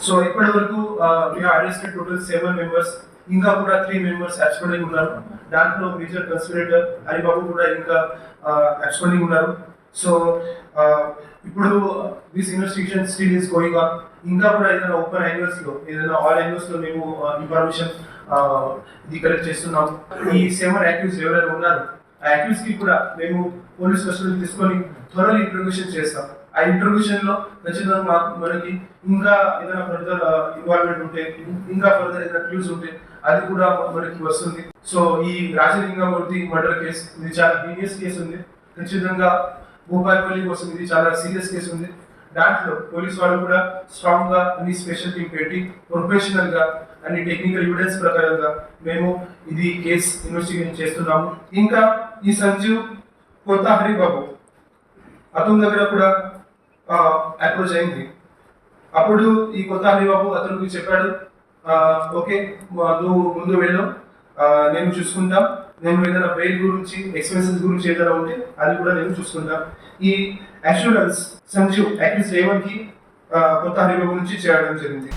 So ఇప్పటి వరకు arrested total 7 members, ఇంకా కూడా 3 మెంబర్స్ అబ్స్కాండింగ్ ఉన్నారు. దాంట్లో మేజర్ కన్స్పిరేటర్ హరిబాబు కూడా ఇంకా అబ్స్కాండింగ్ ఉన్నారు. సో ఇప్పుడు this investigation still is going on. ఇంకా కూడా ఏదైనా ఓపెన్ యాంగిల్స్ లో, ఏదైనా ఆల్ యాంగిల్స్ లో మేము ఇన్ఫర్మేషన్ ఇది కలెక్ట్ చేస్తున్నాము. ఈ 7 అక్యూజ్ ఎవరైనా ఉన్నారు, ఆ అక్యూజ్ కి కూడా మేము పోలీస్ కస్టడీ తీసుకొని త్వరలో ఇంట్రోగేషన్ చేస్తాం. ఆ ఇంట్రోగేషన్ లో ఖచ్చితంగా మనకి ఇంకా ఏదైనా ఫర్దర్ ఇన్వాల్వ్మెంట్ ఉంటే, ఇంకా ఫర్దర్ ఏదైనా క్లూస్ ఉంటే అది కూడా మనకి వస్తుంది. సో ఈ రాజలింగమూర్తి మర్డర్ కేసు ఇది చాలా హీనియస్ కేసు ఉంది. ఖచ్చితంగా భూపాలపల్లి కోసం ఇది చాలా సీరియస్ కేసు ఉంది. దాంట్లో పోలీస్ వాళ్ళు కూడా స్ట్రాంగ్ గా అన్ని స్పెషల్ టీం పెట్టి ప్రొఫెషనల్ గా అన్ని టెక్నికల్ ఎవిడెన్స్ ప్రకారంగా మేము ఇది కేసు ఇన్వెస్టిగేషన్ చేస్తున్నాము. ఇంకా ఈ సంజీవ్ కొత్త హరిబాబు అతని దగ్గర కూడా అప్రోచ్ అయింది. అప్పుడు ఈ కొత్త హరిబాబు అతనికి చెప్పాడు, ఓకే నువ్వు ముందు వెళ్ళు, నేను చూసుకుంటా, నేను ఏదైనా బెయిల్ గురించి ఎక్స్పెన్సెస్ గురించి ఏదైనా ఉంటే అది కూడా నేను చూసుకుంటా. ఈ అష్యూరెన్స్ సంజీవ్ అట్లీస్ట్ రేవంత్ కి కొత్త హరిబాబు నుంచి చేయడం జరిగింది.